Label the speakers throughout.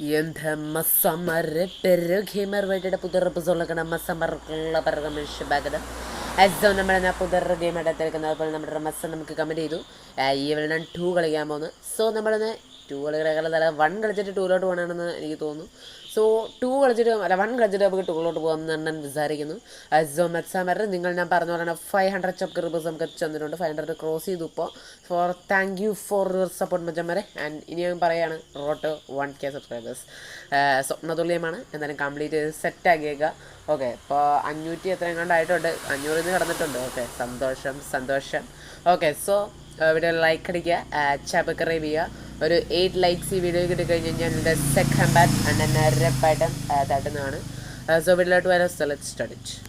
Speaker 1: Yenthem summer perughimer waited a puther puzolakana summer laparamish bagada. As the number and a puther game at the number Masanam Kamadidu, even and two Galiamona. So number two one graduate to one another. So two graduate one graduate to one and Zarigano. As Zomat Summer, Ningle Parno 500 chapkarbusam Kachandra 500 crossi dupo for thank you for your support Majamare and Indian Parayana Roto 1K subscribers. So Naduliamana and then complete set tag. Okay, for Anuti I told Anu okay, Sandosham. Okay, so video like Chapakarabia or 8 likes video the second bat and then rep pattern that so we'll let so let's start it.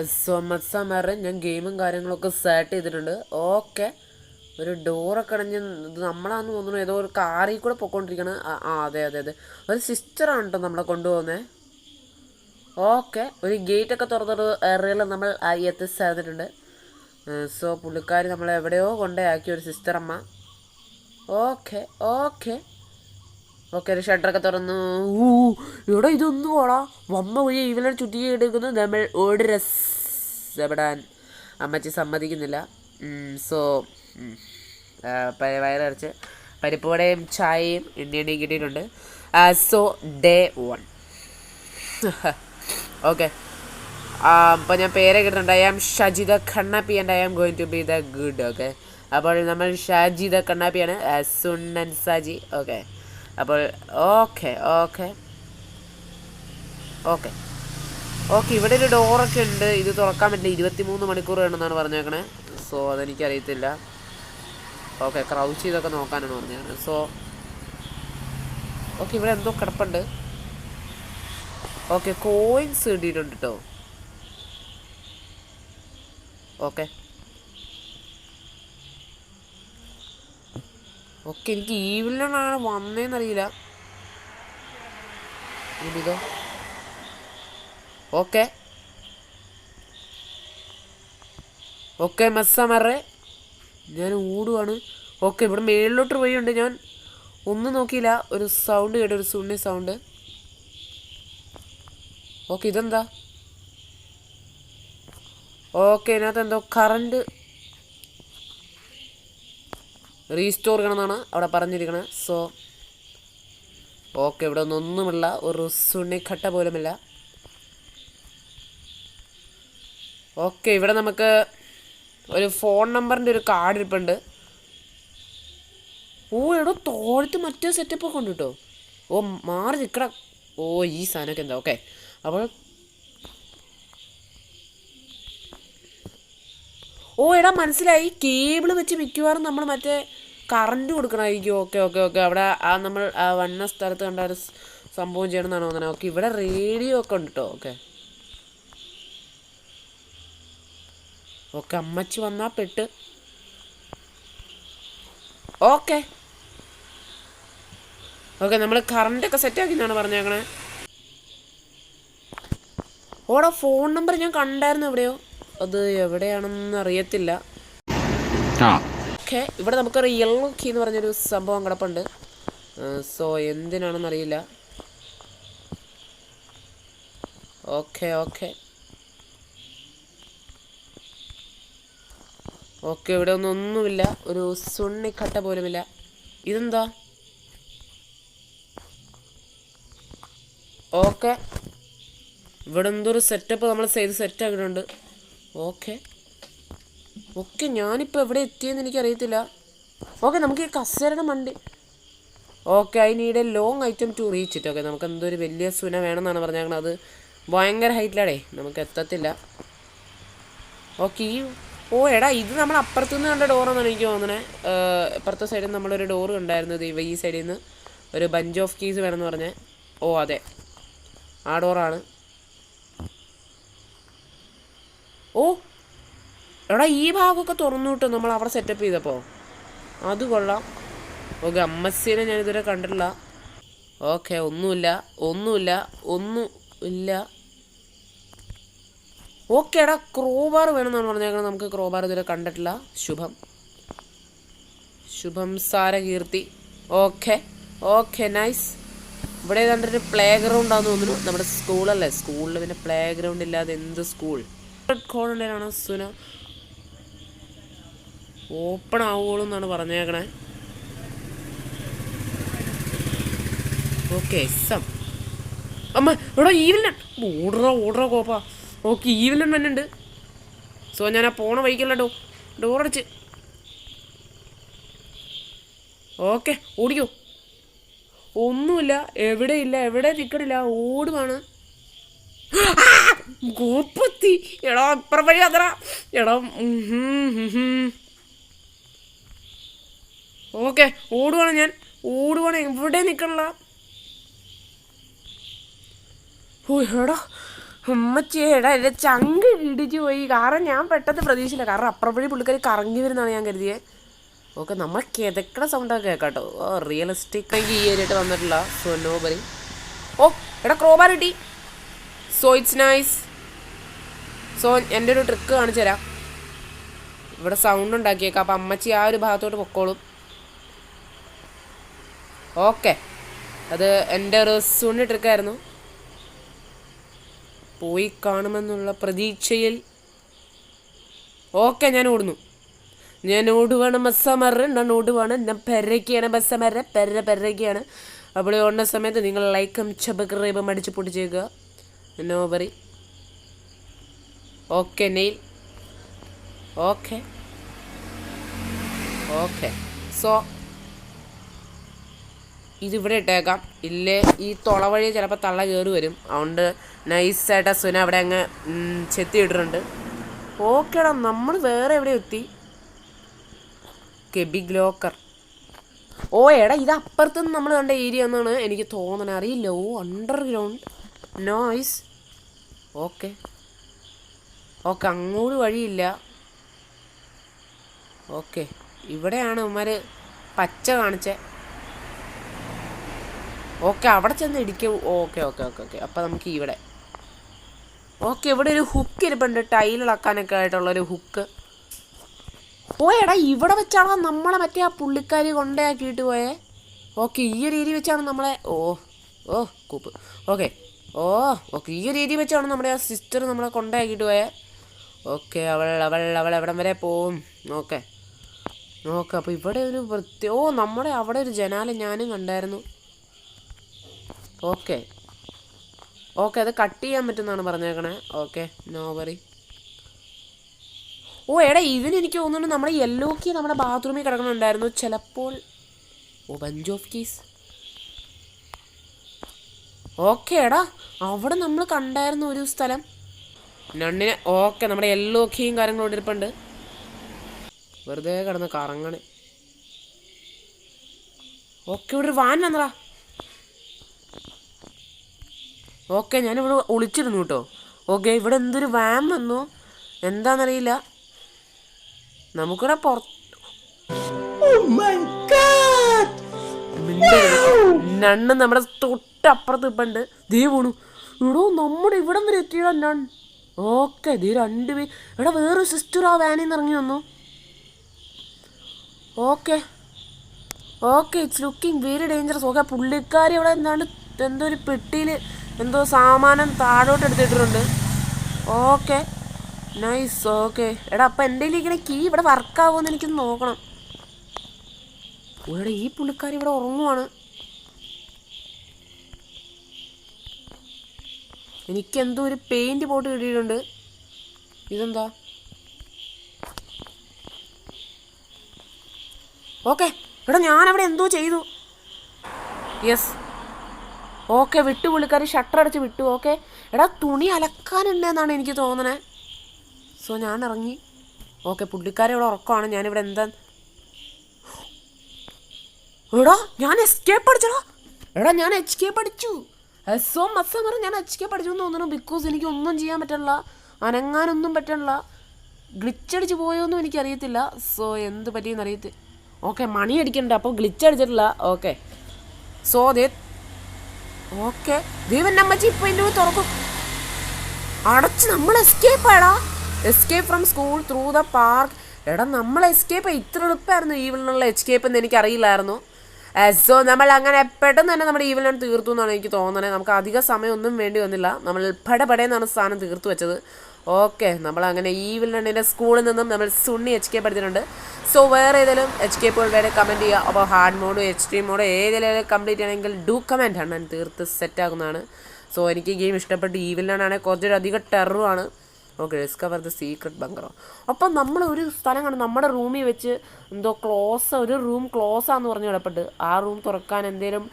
Speaker 1: So much summer and gaming കാര്യങ്ങളൊക്കെ set ചെയ്തിട്ടുണ്ട് okay ഒരു ഡോറൊക്കെ അടഞ്ഞ് നമ്മളാന്ന് തോന്നുന്നു ഏതോ ഒരു കാറിൽ കൂടെ പൊയ്ക്കൊണ്ടിരിക്കണം അതെ അതെ അതെ ഒരു സിസ്റ്ററാണ് കേട്ടോ നമ്മളെ കൊണ്ടുപോകുന്നത് ഓക്കെ ഒരു ഗേറ്റൊക്കെ തുറന്നൊരു ഏറിയയിൽ നമ്മൾ എത്തിച്ചേർന്നിട്ടുണ്ട് സോ പുള്ളിക്കാർ നമ്മളെ എവിടെയോ കൊണ്ടേ ഒരു സിസ്റ്റർ അമ്മ ഓക്കെ ഓക്കെ ഓക്കെ ഒരു ഷട്ടറൊക്കെ തുറന്നു ഇവിടെ ഇതൊന്നും പോടാ വമ്മ വഴി ഇവനെ ചുറ്റി എടുക്കുന്നു നമ്മൾ ഓടി രസപ്പെടാൻ അമ്മച്ചി സമ്മതിക്കുന്നില്ല സോ വയറരച്ച് പരിപ്പുവടയും ചായയും എണ്ണയും കിട്ടിയിട്ടുണ്ട് സോ ഡേ 1 ഓക്കെ അപ്പോൾ ഞാൻ പേരെ കിട്ടുന്നുണ്ട് I am Shajitha Khannappi and I am going to be the good okay അപ്പോൾ നമ്മൾ ഷജിത ഖണ്ണാപ്പിയാണ് സുണ്ണൻ സാജി ഓക്കെ അപ്പോൾ ഓക്കെ ഓക്കെ ഓക്കെ ഓക്കെ ഇവിടെ ഒരു ഡോറൊക്കെ ഉണ്ട് ഇത് തുറക്കാൻ പറ്റില്ല 23 മണിക്കൂർ വേണമെന്നാണ് പറഞ്ഞേക്കണേ സോ അതെനിക്കറിയത്തില്ല ഓക്കെ ക്രൗച്ച് ചെയ്തൊക്കെ നോക്കാനാണ് പറഞ്ഞേക്കണേ സോ ഓക്കെ ഇവിടെ എന്തോ കിടപ്പുണ്ട് ഓക്കെ കോയിൻസ് കിട്ടിയിട്ടുണ്ട് കേട്ടോ ഓക്കെ ഓക്കെ എനിക്ക് ഈവിലാണ് വന്നേന്നറിയില്ല ഇതോ ഓക്കെ ഓക്കെ മസ്സമറേ ഞാൻ ഓടുവാണ് ഓക്കെ ഇവിടെ മേളിലോട്ട് വഴിയുണ്ട് ഞാൻ ഒന്നും നോക്കിയില്ല ഒരു സൗണ്ട് കേട്ടോ ഒരു സുണ്ണി സൗണ്ട് ഓക്കെ ഇതെന്താ ഓക്കെ ഇതിനകത്ത് എന്തോ കറണ്ട് റീസ്റ്റോർ ചെയ്യണമെന്നാണ് അവിടെ പറഞ്ഞിരിക്കണത് സോ ഓക്കെ ഇവിടെ ഒന്നുമില്ല ഒരു സുണ്ണിക്കട്ട പോലുമില്ല ഓക്കെ ഇവിടെ നമുക്ക് ഒരു ഫോൺ നമ്പറിൻ്റെ ഒരു കാർഡ് ഇരിപ്പുണ്ട് ഓ എടോ തോഴത്ത് മറ്റേ സെറ്റപ്പ് ഒക്കെ ഉണ്ട് കേട്ടോ ഓ മാറി നിൽക്കട ഓ ഈ സാധനമൊക്കെ എന്താ ഓക്കെ അപ്പോൾ ഓ എടാ മനസ്സിലായി കേബിൾ വെച്ച് മിക്കവാറും നമ്മൾ മറ്റേ കറണ്ട് കൊടുക്കണമായിരിക്കും ഓക്കെ ഓക്കെ ഓക്കെ അവിടെ നമ്മൾ വന്ന സ്ഥലത്ത് കണ്ട ഒരു സംഭവം ചെയ്യണമെന്നാണ് തോന്നുന്നത് ഓക്കെ ഇവിടെ റേഡിയോ ഒക്കെ ഉണ്ട് കേട്ടോ ഓക്കെ ഓക്കെ അമ്മച്ചി വന്നാൽ പെട്ട് ഓക്കെ ഓക്കെ നമ്മൾ കറണ്ടൊക്കെ സെറ്റാക്കിന്നാണ് പറഞ്ഞേക്കണേ ഓടാ ഫോൺ നമ്പർ ഞാൻ കണ്ടായിരുന്നു എവിടെയോ അത് എവിടെയാണെന്ന് അറിയത്തില്ല ഓക്കെ ഇവിടെ നമുക്കൊരു യെല്ലോ കീ എന്ന് പറഞ്ഞൊരു സംഭവം കിടപ്പുണ്ട് സോ എന്തിനാണെന്ന് അറിയില്ല ഓക്കെ ഓക്കെ ഓക്കെ ഇവിടെ ഒന്നുമില്ല ഒരു സുണ്ണിക്കട്ട പോലുമില്ല ഇതെന്താ ഓക്കെ ഇവിടെ എന്തൊരു സെറ്റപ്പ് നമ്മൾ ചെയ്ത് സെറ്റാക്കിയിട്ടുണ്ട് ഓക്കെ ഓക്കെ ഞാനിപ്പോൾ എവിടെ എത്തിയെന്ന് എനിക്കറിയത്തില്ല ഓക്കെ നമുക്ക് ഈ കസേരയുടെ മണ്ടി okay I need a long item to reach it okay നമുക്ക് എന്തൊരു വലിയ സുന വേണമെന്നാണ് പറഞ്ഞേക്കണത് അത് ഭയങ്കര ഹൈറ്റിലാടേ നമുക്ക് എത്തത്തില്ല ഓക്കെ ഈ ഓ എടാ ഇത് നമ്മൾ അപ്പുറത്തുനിന്ന് കണ്ട ഡോറാണെന്നാണ് എനിക്ക് തോന്നുന്നത് അപ്പുറത്തെ സൈഡിൽ നിന്ന് നമ്മളൊരു ഡോറ് കണ്ടായിരുന്നത് ഈ സൈഡിൽ നിന്ന് ഒരു ബഞ്ച് ഓഫ് കീസ് വേണമെന്ന് പറഞ്ഞേ ഓ അതെ ആ ഡോറാണ് ഓ എടാ ഈ ഭാഗമൊക്കെ തുറന്നു കിട്ടും നമ്മൾ അവിടെ സെറ്റപ്പ് ചെയ്തപ്പോൾ അത് കൊള്ളാം ഓക്കെ അമ്മച്ചീനെ ഞാനിതുവരെ കണ്ടിട്ടില്ല ഓക്കെ ഒന്നുമില്ല ഓക്കെ എടാ, ക്രോബാർ വേണമെന്നാണ് പറഞ്ഞേക്കുന്നത്. നമുക്ക് ക്രോബാർ ഇതുവരെ കണ്ടിട്ടില്ല. ശുഭം സാരകീർത്തി. Okay okay, nice. ഇവിടെ ഏതാണ്ടൊരു പ്ലേ ഗ്രൗണ്ടാന്ന് തോന്നുന്നു. നമ്മുടെ സ്കൂളല്ലേ, സ്കൂളിൽ പിന്നെ പ്ലേ ഗ്രൗണ്ട് ഇല്ലാതെ എന്ത് സ്കൂൾ? കോണിലാണ് സുന ഓപ്പൺ ആവുള്ളൂ എന്നാണ് പറഞ്ഞേക്കണേ. ഓക്കെ അമ്മ ഇവിടെ ഈവിലൻ ഓടറ കോപ്പ. ഓക്കെ, ഈവിലൻ വന്നുണ്ട്. സോ ഞാൻ ആ പോണ വഴിക്കല്ല ഡോറടിച്ച്. ഓക്കെ, ഓടിക്കോ. ഒന്നുമില്ല, എവിടെ നിൽക്കണില്ല, ഓടുവാണ്. കോപ്പത്തി എടാ, ഇപ്പറ വഴി അതറാ എടാ. ഓക്കെ, ഓടുവാണ്, എവിടെ നിൽക്കണില്ല. ഓ എടാ അമ്മച്ചേടാ, എൻ്റെ ചങ്ക് ഇടിച്ചു പോയി. കാരണം ഞാൻ പെട്ടെന്ന് പ്രതീക്ഷയില്ല. കാരണം അപ്പുറപ്പഴി പുള്ളിക്കാരി കറങ്ങി വരുന്നതാണ് ഞാൻ കരുതിയത്. ഓക്കെ, നമ്മൾ കിതക്കണ സൗണ്ടൊക്കെ കേൾക്കാം കേട്ടോ. റിയലിസ്റ്റിക് ആയി ഈ ഏരിയയിട്ട് വന്നിട്ടില്ല. So no bury. ഓ എടാ, ക്രോബാർ കിട്ടി. So it's nice. സോ എൻ്റെ ഒരു ട്രിക്ക് കാണിച്ചു തരാം. ഇവിടെ സൗണ്ട് ഉണ്ടാക്കിയേക്കാം. അപ്പം അമ്മച്ചി ആ ഒരു ഭാഗത്തോട്ട് പൊക്കോളും. ഓക്കെ, അത് എൻ്റെ ഒരു സുണ്ണി ട്രിക്കായിരുന്നു. പോയി കാണുമെന്നുള്ള പ്രതീക്ഷയിൽ ഓക്കെ ഞാൻ ഓടുവാണ്. ഞാൻ പെരയ്ക്കാണ് പെരയ്ക്കാണ്. അവിടെ ഓടുന്ന സമയത്ത് നിങ്ങൾ ലൈക്കും സബ്സ്ക്രൈബും അടിച്ച് പൊട്ടിച്ചേക്കുക. No worry. Okay nail. Okay so ഇതിവിടെ ഇട്ടേക്കാം. ഇല്ലേ ഈ തുള വഴി ചിലപ്പോൾ തള്ള കയറി വരും. അതുകൊണ്ട് നൈസായിട്ട് സുന അവിടെ അങ്ങ് ചെത്തി ഇട്ടിട്ടുണ്ട്. ഓക്കേടാ, നമ്മൾ വേറെ എവിടെ എത്തി? Big locker. ഓ എടാ, ഇത് അപ്പുറത്തുനിന്ന് നമ്മൾ കണ്ട ഏരിയ എന്നാണ് എനിക്ക് തോന്നണേ, അറിയില്ല. ഓ അണ്ടർഗ്രൗണ്ട്, നൈസ്. ഓക്കെ അങ്ങോട്ട് വഴിയില്ല. ഓക്കെ, ഇവിടെയാണ് ഉമ്മാർ പച്ച കാണിച്ചേ. ഓക്കെ, അവിടെ ചെന്ന് ഇടിക്കും. ഓക്കെ അപ്പം നമുക്ക് ഇവിടെ ഇവിടെ ഒരു ഹുക്ക് ഇരിപ്പുണ്ട്, ടൈലിളക്കാനൊക്കെ ആയിട്ടുള്ളൊരു ഹുക്ക്. ഓ എടാ, ഇവിടെ വെച്ചാണ് നമ്മളെ മറ്റേ ആ പുള്ളിക്കാരി കൊണ്ടയാക്കിയിട്ട് പോയേ. ഓക്കെ, ഈ ഒരു രീതി വെച്ചാണ് നമ്മളെ കൂപ്പ്. ഓക്കെ ഈ ഒരു രീതി വെച്ചാണ് നമ്മുടെ ആ സിസ്റ്റർ നമ്മളെ കൊണ്ടയാക്കിയിട്ട് പോയേ. ഓക്കെ, അവൾ എവിടം വരെ പോവും? ഓക്കെ അപ്പോൾ ഇവിടെ ഒരു നമ്മുടെ അവിടെ ഒരു ജനാല ഞാനും കണ്ടായിരുന്നു. ഓക്കെ അത് കട്ട് ചെയ്യാൻ പറ്റുമെന്നാണ് പറഞ്ഞേക്കണേ. Okay, no worry. ഓ എടാ, ഇതിനെനിക്ക് തോന്നുന്നു നമ്മുടെ യെല്ലോ കീ നമ്മുടെ ബാത്റൂമിൽ കിടക്കണുണ്ടായിരുന്നു ചിലപ്പോൾ. Bunch of keys. ഓക്കെ എടാ, അവിടെ നമ്മൾ കണ്ടായിരുന്നു ഒരു സ്ഥലം നണ്ണിനെ. ഓക്കെ, നമ്മുടെ യെല്ലോ കീയും കാര്യങ്ങളും ഇരിപ്പുണ്ട്. വെറുതെ കിടന്ന് കറങ്ങണേ. ഓക്കെ, ഇവിടെ ഒരു വാൻ വന്നടാ. ഓക്കെ, ഞാനിവിടെ ഒളിച്ചിരുന്നു കേട്ടോ. ഓക്കെ, ഇവിടെ എന്തൊരു വാൻ വന്നു, എന്താണെന്നറിയില്ല. നമുക്കിവിടെ നണ്ണ് നമ്മുടെ തൊട്ടപ്പുറത്ത് ഇപ്പുണ്ട്. ദേ പോണു. എടോ, നമ്മുടെ ഇവിടം വരെ എത്തിയടാ നൺ. ഓക്കെ, ദേ രണ്ടുപേർ. എടാ, വേറൊരു സിസ്റ്റർ ആ വാനിൽ നിന്ന് ഇറങ്ങി വന്നു. Okay it's looking very dangerous. Okay, പുള്ളിക്കാരി ഇവിടെ എന്തോ ഒരു പെട്ടിയിൽ എന്തോ സാമാനം താഴോട്ട് എടുത്തിട്ടുണ്ട്. Okay nice. ഓക്കെ എടാ, അപ്പം എൻ്റെ കയ്യിലിരിക്കണ കീ ഇവിടെ വർക്കാവുമെന്ന് എനിക്കൊന്ന് നോക്കണം. ഇവിടെ ഈ പുള്ളിക്കാരി ഇവിടെ ഉറങ്ങുവാണ്. എനിക്കെന്തോ ഒരു പെയിൻറ് പോട്ട് കിട്ടിയിട്ടുണ്ട്. ഇതെന്താ? ഓക്കെ എടാ, ഞാനവിടെ എന്തോ ചെയ്തു. യെസ്. ഓക്കെ, വിട്ടു. പുള്ളിക്കാരി ഷട്ടർ അടച്ച് വിട്ടു. ഓക്കെ എടാ, തുണി അലക്കാനുണ്ടെന്നാണ് എനിക്ക് തോന്നണേ. സോ ഞാൻ ഇറങ്ങി. ഓക്കെ, പുള്ളിക്കാരി ഇവിടെ ഉറക്കമാണ്. ഞാനിവിടെ എന്താ എടാ, ഞാൻ എസ്കേപ്പ് അടിച്ചടാ. എടാ, ഞാൻ എസ്കേപ്പ് അടിച്ചു. സോ മസ്സമറ് ഞാൻ എസ്കേപ്പ് അടിച്ചു എന്ന് തോന്നുന്നു. ബിക്കോസ് എനിക്ക് ഒന്നും ചെയ്യാൻ പറ്റണില്ല, അനങ്ങാനൊന്നും പറ്റണില്ല. ഗ്ലിച്ചടിച്ച് പോയോന്നും എനിക്കറിയത്തില്ല. സോ എന്ത് പറ്റിയെന്ന് അറിയത്തില്ല. ഓക്കെ, മണി അടിക്കണ്ട, അപ്പോൾ ഗ്ലിച്ച് അടിച്ചിട്ടില്ല. ഓക്കെ സോ ഓക്കെ ദൈവം അമ്മച്ചി ഇപ്പോൾ എൻ്റെ തുറക്കും. അടച്ച് നമ്മൾ എസ്കേപ്പാടാ. Escape from school through the park. എടാ നമ്മൾ എസ്കേപ്പ് ഇത്ര എളുപ്പമായിരുന്നു ഈവിളിനുള്ള എസ്കേപ്പ് എന്ന് എനിക്കറിയില്ലായിരുന്നു. സോ നമ്മൾ അങ്ങനെ പെട്ടെന്ന് തന്നെ നമ്മുടെ ഈവിളിനെ തീർത്തു എന്നാണ് എനിക്ക് തോന്നുന്നത്. നമുക്ക് അധിക സമയമൊന്നും വേണ്ടി വന്നില്ല. നമ്മൾ പടപടയെന്നാണ് സാധനം തീർത്തു വെച്ചത്. ഓക്കെ, നമ്മളങ്ങനെ ഈവിളിനെ സ്കൂളിൽ നിന്നും നമ്മൾ സുണ്ണി എസ്കേപ്പ് എടുത്തിട്ടുണ്ട്. സോ വേറെ ഏതെങ്കിലും എസ്കേപ്പുകൾ വേറെ കമൻറ്റ് ചെയ്യുക. അപ്പോൾ ഹാർഡ് മോഡ് എക്സ്ട്രീം മോഡ് ഏതെങ്കിലും കംപ്ലീറ്റ് ചെയ്യണമെങ്കിൽ ഡു കമൻറ്റ് ആണ്, ഞാൻ തീർത്ത് സെറ്റാക്കുന്നതാണ്. സോ എനിക്ക് ഈ ഗെയിം ഇഷ്ടപ്പെട്ട്. ഈവിളിനാണെങ്കിൽ കുറച്ചധികം ടെററുമാണ്. ഓക്കെ, ഡിസ്കവർ ദ സീക്രട്ട് ബങ്കറോ. അപ്പം നമ്മൾ ഒരു സ്ഥലം കണ്ട് നമ്മുടെ റൂമിൽ വെച്ച് എന്തോ ഒരു റൂം ക്ലോസാന്ന് പറഞ്ഞ് കിടപ്പുണ്ട്. ആ റൂം തുറക്കാൻ എന്തേലും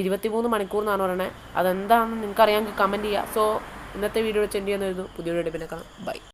Speaker 1: 23 മണിക്കൂർ എന്നാണ് പറയണത്. അതെന്താണെന്ന് നിങ്ങൾക്ക് അറിയാമെങ്കിൽ കമൻറ്റ് ചെയ്യുക. സോ ഇന്നത്തെ വീഡിയോ ചെൻഡ് ചെയ്യുന്നതായിരുന്നു. പുതിയ വീഡിയോ പിന്നെ കാണാം. ബൈ.